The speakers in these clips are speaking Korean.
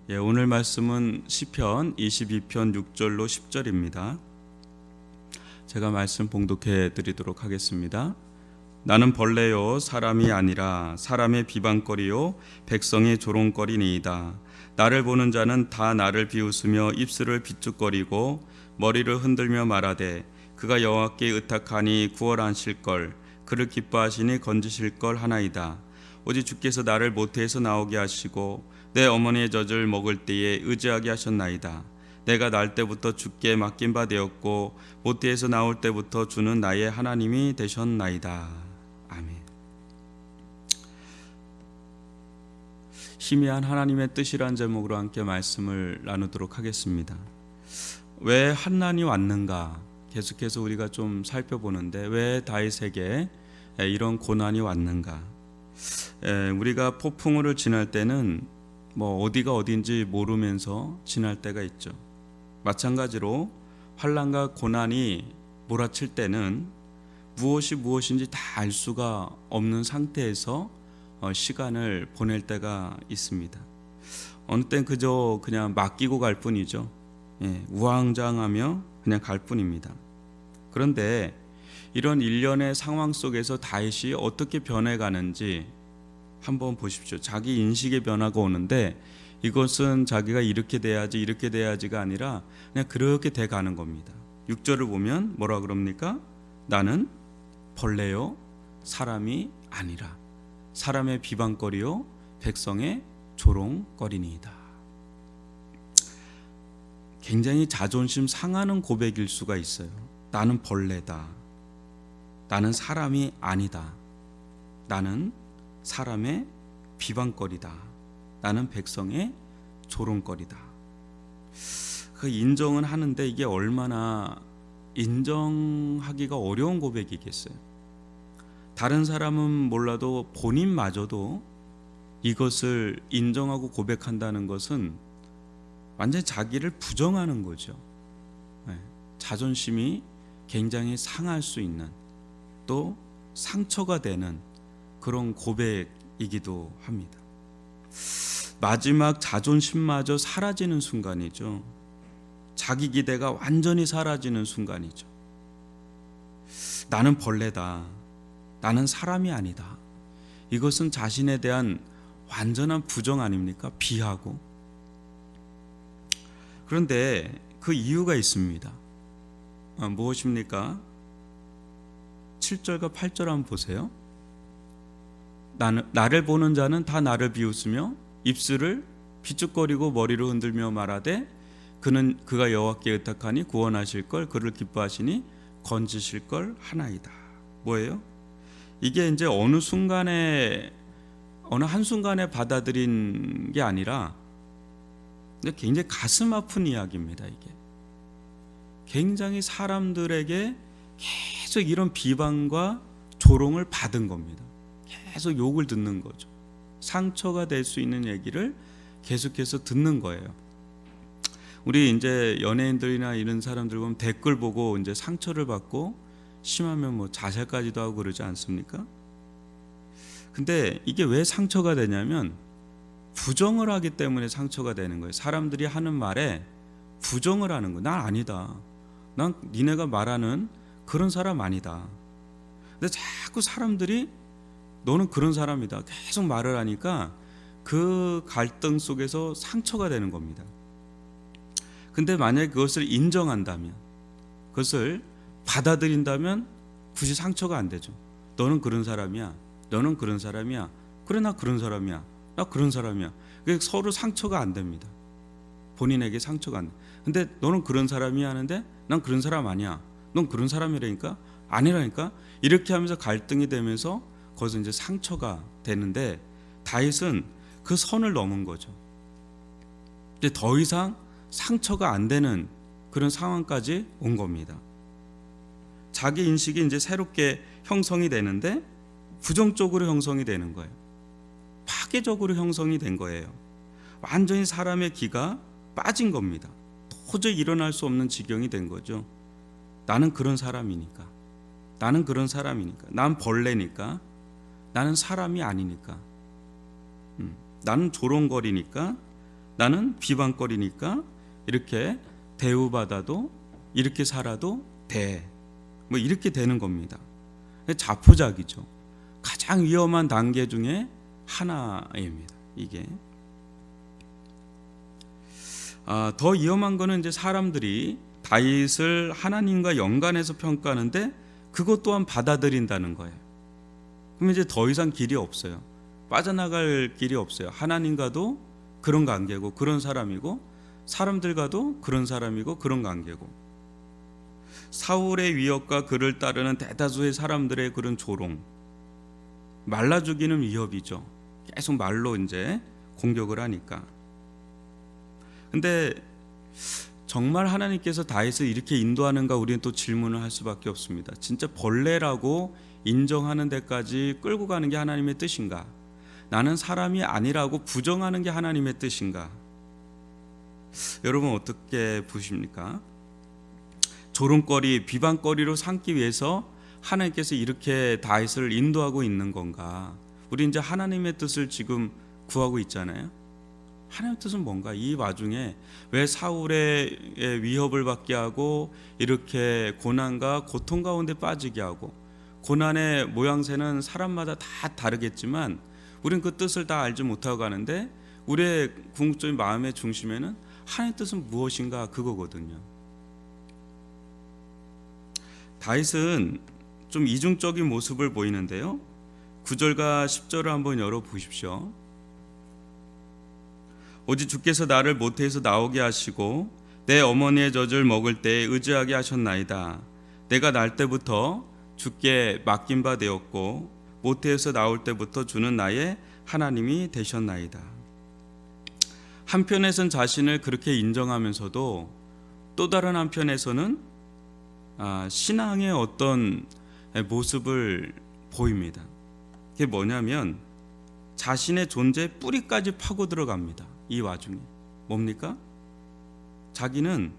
오늘 말씀은 시편 22편 6절로 10절입니다. 제가 말씀 봉독해 드리도록 하겠습니다. 나는 벌레요 사람이 아니라 사람의 비방거리요 백성의 조롱거리니이다. 나를 보는 자는 다 나를 비웃으며 입술을 비쭉거리고 머리를 흔들며 말하되 그가 여호와께 의탁하니 구원하실걸, 그를 기뻐하시니 건지실걸 하나이다. 오직 주께서 나를 모태에서 나오게 하시고 내 어머니의 젖을 먹을 때에 의지하게 하셨나이다. 내가 날 때부터 주께 맡긴 바 되었고 모태에서 나올 때부터 주는 나의 하나님이 되셨나이다. 아멘. 희미한 하나님의 뜻이란 제목으로 함께 말씀을 나누도록 하겠습니다. 왜 환난이 왔는가? 계속해서 우리가 좀 살펴보는데 왜 다윗에게 이런 고난이 왔는가? 우리가 폭풍우를 지날 때는 어디가 어딘지 모르면서 지날 때가 있죠. 마찬가지로 환난과 고난이 몰아칠 때는 무엇이 무엇인지 다 알 수가 없는 상태에서 시간을 보낼 때가 있습니다. 어느 땐 그저 그냥 맡기고 갈 뿐이죠. 우왕좌왕하며 그냥 갈 뿐입니다. 그런데 이런 일련의 상황 속에서 다윗이 어떻게 변해가는지 한번 보십시오. 자기 인식의 변화가 오는데 이것은 자기가 이렇게 돼야지 이렇게 돼야지가 아니라 그냥 그렇게 돼가는 겁니다. 6절을 보면 뭐라 그럽니까? 나는 벌레요 사람이 아니라 사람의 비방거리요 백성의 조롱거리니이다. 굉장히 자존심 상하는 고백일 수가 있어요. 나는 벌레다. 나는 사람이 아니다. 나는 사람의 비방거리다. 나는 백성의 조롱거리다. 그 인정은 하는데 이게 얼마나 인정하기가 어려운 고백이겠어요. 다른 사람은 몰라도 본인마저도 이것을 인정하고 고백한다는 것은 완전히 자기를 부정하는 거죠. 자존심이 굉장히 상할 수 있는, 또 상처가 되는 그런 고백이기도 합니다. 마지막 자존심마저 사라지는 순간이죠. 자기 기대가 완전히 사라지는 순간이죠. 나는 벌레다. 나는 사람이 아니다. 이것은 자신에 대한 완전한 부정 아닙니까? 비하고. 그런데 그 이유가 있습니다. 무엇입니까? 7절과 8절 한번 보세요. 나를 보는 자는 다 나를 비웃으며 입술을 비쭉 거리고 머리를 흔들며 말하되 그가 여호와께 의탁하니 구원하실걸, 그를 기뻐하시니 건지실걸 하나이다. 뭐예요? 이게 이제 어느 한순간에 받아들인 게 아니라 굉장히 가슴 아픈 이야기입니다. 이게 굉장히 사람들에게 계속 이런 비방과 조롱을 받은 겁니다. 계속 욕을 듣는 거죠. 상처가 될 수 있는 얘기를 계속해서 듣는 거예요. 우리 이제 연예인들이나 이런 사람들 보면 댓글 보고 이제 상처를 받고 심하면 자살까지도 하고 그러지 않습니까? 근데 이게 왜 상처가 되냐면 부정을 하기 때문에 상처가 되는 거예요. 사람들이 하는 말에 부정을 하는 거예요. 난 아니다. 난 니네가 말하는 그런 사람 아니다. 근데 자꾸 사람들이 너는 그런 사람이다 계속 말을 하니까 그 갈등 속에서 상처가 되는 겁니다. 근데 만약에 그것을 인정한다면, 그것을 받아들인다면 굳이 상처가 안 되죠. 너는 그런 사람이야. 너는 그런 사람이야. 그래, 나 그런 사람이야. 나 그런 사람이야. 서로 상처가 안 됩니다. 본인에게 상처가 안 돼. 근데 너는 그런 사람이야 하는데 난 그런 사람 아니야. 넌 그런 사람이라니까? 아니라니까? 이렇게 하면서 갈등이 되면서 거기서 이제 상처가 되는데 다윗은 그 선을 넘은 거죠. 이제 더 이상 상처가 안 되는 그런 상황까지 온 겁니다. 자기 인식이 이제 새롭게 형성이 되는데 부정적으로 형성이 되는 거예요. 파괴적으로 형성이 된 거예요. 완전히 사람의 기가 빠진 겁니다. 도저히 일어날 수 없는 지경이 된 거죠. 나는 그런 사람이니까. 나는 그런 사람이니까. 난 벌레니까. 나는 사람이 아니니까. 나는 조롱거리니까 나는 비방거리니까 이렇게 대우받아도 이렇게 살아도 돼. 뭐 이렇게 되는 겁니다. 자포자기죠. 가장 위험한 단계 중에 하나입니다. 이게 더 위험한 거는 이제 사람들이 다윗을 하나님과 연관해서 평가하는데 그것 또한 받아들인다는 거예요. 그럼 이제 더 이상 길이 없어요. 빠져나갈 길이 없어요. 하나님과도 그런 관계고 그런 사람이고 사람들과도 그런 사람이고 그런 관계고 사울의 위협과 그를 따르는 대다수의 사람들의 그런 조롱 말라 죽이는 위협이죠. 계속 말로 이제 공격을 하니까. 근데 정말 하나님께서 다윗을 이렇게 인도하는가 우리는 또 질문을 할 수밖에 없습니다. 진짜 벌레라고 인정하는 데까지 끌고 가는 게 하나님의 뜻인가? 나는 사람이 아니라고 부정하는 게 하나님의 뜻인가? 여러분 어떻게 보십니까? 조롱거리, 비방거리로 삼기 위해서 하나님께서 이렇게 다윗을 인도하고 있는 건가? 우리 이제 하나님의 뜻을 지금 구하고 있잖아요. 하나님의 뜻은 뭔가? 이 와중에 왜 사울의 위협을 받게 하고 이렇게 고난과 고통 가운데 빠지게 하고 고난의 모양새는 사람마다 다 다르겠지만 우린 그 뜻을 다 알지 못하고 가는데 우리의 궁극적인 마음의 중심에는 하나님의 뜻은 무엇인가 그거거든요. 다윗은 좀 이중적인 모습을 보이는데요. 9절과 10절을 한번 열어보십시오. 오직 주께서 나를 모태에서 나오게 하시고 내 어머니의 젖을 먹을 때에 의지하게 하셨나이다. 내가 날 때부터 주께 맡긴 바 되었고 모태에서 나올 때부터 주는 나의 하나님이 되셨나이다. 한편에선 자신을 그렇게 인정하면서도 또 다른 한편에서는 신앙의 어떤 모습을 보입니다. 그게 뭐냐면 자신의 존재의 뿌리까지 파고 들어갑니다. 이 와중에 뭡니까? 자기는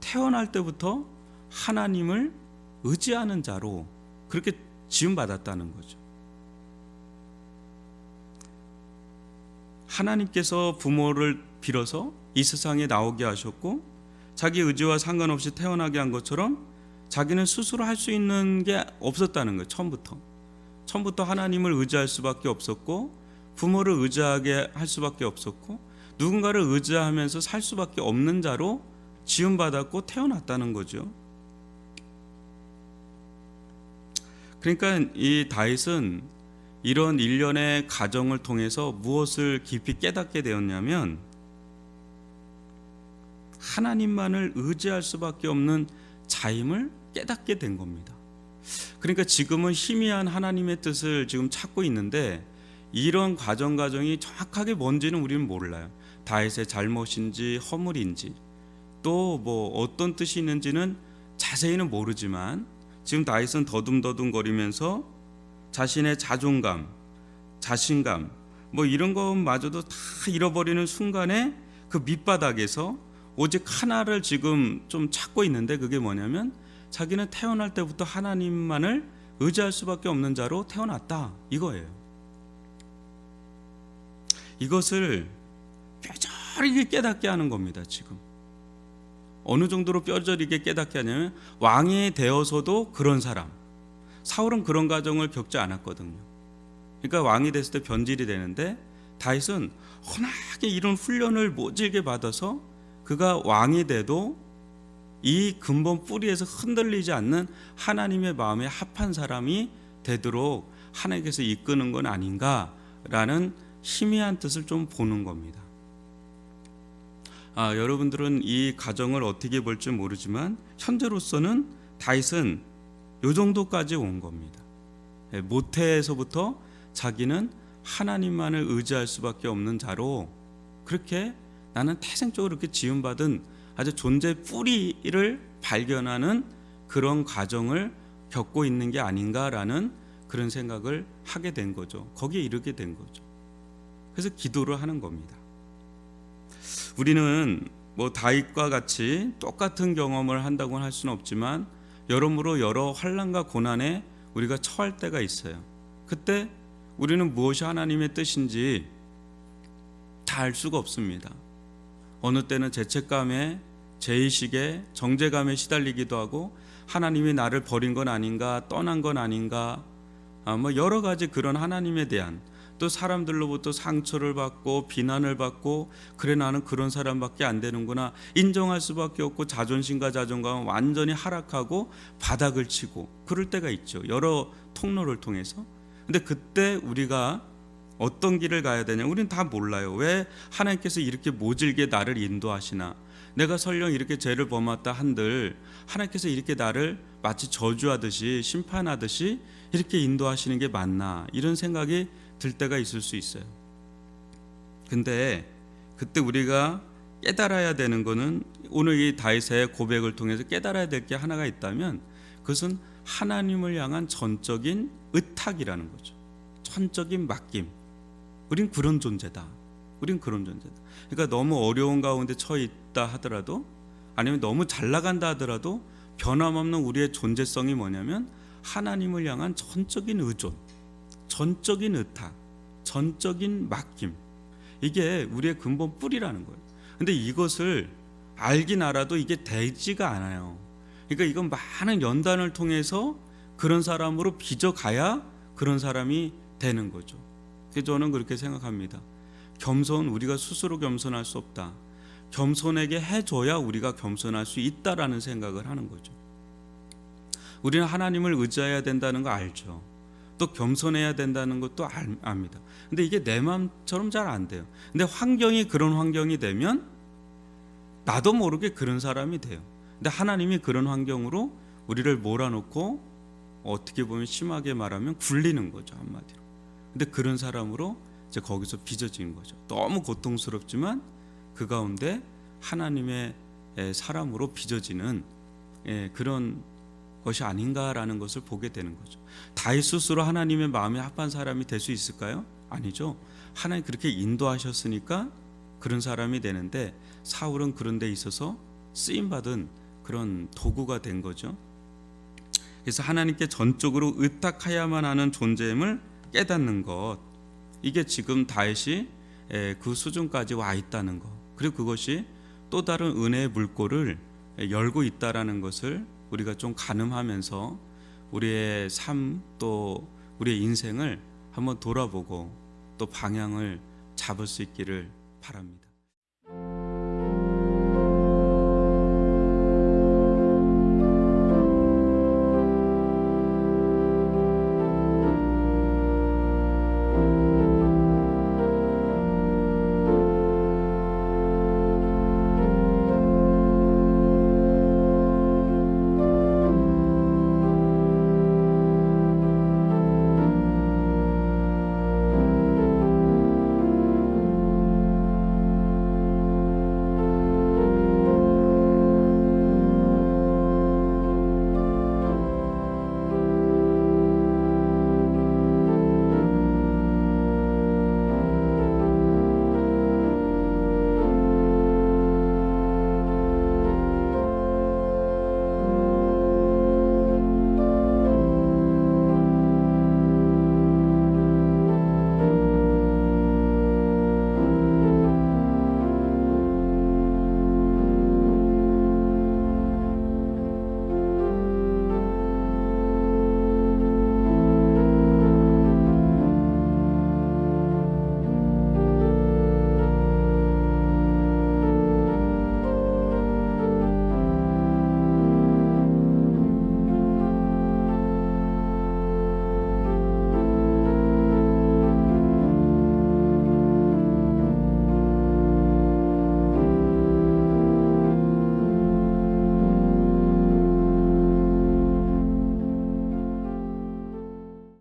태어날 때부터 하나님을 의지하는 자로 그렇게 지음받았다는 거죠. 하나님께서 부모를 빌어서 이 세상에 나오게 하셨고 자기 의지와 상관없이 태어나게 한 것처럼 자기는 스스로 할 수 있는 게 없었다는 거예요. 처음부터 하나님을 의지할 수밖에 없었고 부모를 의지하게 할 수밖에 없었고 누군가를 의지하면서 살 수밖에 없는 자로 지음받았고 태어났다는 거죠. 그러니까 이 다윗은 이런 일련의 가정을 통해서 무엇을 깊이 깨닫게 되었냐면 하나님만을 의지할 수밖에 없는 자임을 깨닫게 된 겁니다. 그러니까 지금은 희미한 하나님의 뜻을 지금 찾고 있는데 이런 과정이 정확하게 뭔지는 우리는 몰라요. 다윗의 잘못인지 허물인지 또 뭐 어떤 뜻이 있는지는 자세히는 모르지만 지금 다윗은 더듬더듬거리면서 자신의 자존감, 자신감 뭐 이런 것마저도 다 잃어버리는 순간에 그 밑바닥에서 오직 하나를 지금 좀 찾고 있는데 그게 뭐냐면 자기는 태어날 때부터 하나님만을 의지할 수밖에 없는 자로 태어났다 이거예요. 이것을 뼈저리게 깨닫게 하는 겁니다. 지금 어느 정도로 뼈저리게 깨닫게 하냐면 왕이 되어서도 그런 사람, 사울은 그런 과정을 겪지 않았거든요. 그러니까 왕이 됐을 때 변질이 되는데 다윗은 흔하게 이런 훈련을 모질게 받아서 그가 왕이 돼도 이 근본 뿌리에서 흔들리지 않는 하나님의 마음에 합한 사람이 되도록 하나님께서 이끄는 건 아닌가라는 희미한 뜻을 좀 보는 겁니다. 여러분들은 이 가정을 어떻게 볼지 모르지만 현재로서는 다윗은 이 정도까지 온 겁니다. 모태에서부터 자기는 하나님만을 의지할 수밖에 없는 자로 그렇게 나는 태생적으로 이렇게 지음받은 아주 존재 뿌리를 발견하는 그런 과정을 겪고 있는 게 아닌가라는 그런 생각을 하게 된 거죠. 거기에 이르게 된 거죠. 그래서 기도를 하는 겁니다. 우리는 뭐 다윗과 같이 똑같은 경험을 한다고는 할 수는 없지만 여러모로 여러 환난과 고난에 우리가 처할 때가 있어요. 그때 우리는 무엇이 하나님의 뜻인지 다 알 수가 없습니다. 어느 때는 죄책감에, 죄의식에, 정죄감에 시달리기도 하고 하나님이 나를 버린 건 아닌가, 떠난 건 아닌가, 뭐 여러 가지 그런 하나님에 대한, 또 사람들로부터 상처를 받고 비난을 받고, 그래 나는 그런 사람밖에 안 되는구나 인정할 수밖에 없고, 자존심과 자존감은 완전히 하락하고 바닥을 치고 그럴 때가 있죠. 여러 통로를 통해서. 근데 그때 우리가 어떤 길을 가야 되냐, 우리는 다 몰라요. 왜 하나님께서 이렇게 모질게 나를 인도하시나, 내가 설령 이렇게 죄를 범했다 한들 하나님께서 이렇게 나를 마치 저주하듯이 심판하듯이 이렇게 인도하시는 게 맞나, 이런 생각이 들 때가 있을 수 있어요. 근데 그때 우리가 깨달아야 되는 거는, 오늘 이 다윗의 고백을 통해서 깨달아야 될 게 하나가 있다면, 그것은 하나님을 향한 전적인 의탁이라는 거죠. 전적인 맡김. 우린 그런 존재다. 우린 그런 존재다. 그러니까 너무 어려운 가운데 처해 있다 하더라도, 아니면 너무 잘 나간다 하더라도 변함없는 우리의 존재성이 뭐냐면 하나님을 향한 전적인 의존, 전적인 의탁, 전적인 맡김. 이게 우리의 근본 뿌리라는 거예요. 근데 이것을 알긴 알아도 이게 되지가 않아요. 그러니까 이건 많은 연단을 통해서 그런 사람으로 빚어가야 그런 사람이 되는 거죠. 그래서 저는 그렇게 생각합니다. 겸손, 우리가 스스로 겸손할 수 없다. 겸손에게 해줘야 우리가 겸손할 수 있다라는 생각을 하는 거죠. 우리는 하나님을 의지해야 된다는 거 알죠. 또 겸손해야 된다는 것도 압니다. 근데 이게 내 마음처럼 잘 안 돼요. 근데 환경이 그런 환경이 되면 나도 모르게 그런 사람이 돼요. 근데 하나님이 그런 환경으로 우리를 몰아놓고, 어떻게 보면 심하게 말하면 굴리는 거죠, 한마디로. 근데 그런 사람으로 이제 거기서 빚어지는 거죠. 너무 고통스럽지만 그 가운데 하나님의 사람으로 빚어지는 그런 것이 아닌가라는 것을 보게 되는 거죠. 다윗 스스로 하나님의 마음에 합한 사람이 될 수 있을까요? 아니죠. 하나님 그렇게 인도하셨으니까 그런 사람이 되는데, 사울은 그런 데 있어서 쓰임받은 그런 도구가 된 거죠. 그래서 하나님께 전적으로 의탁해야만 하는 존재임을 깨닫는 것, 이게 지금 다윗이 그 수준까지 와 있다는 것, 그리고 그것이 또 다른 은혜의 물꼬를 열고 있다라는 것을 우리가 좀 가늠하면서 우리의 삶, 또 우리의 인생을 한번 돌아보고 또 방향을 잡을 수 있기를 바랍니다.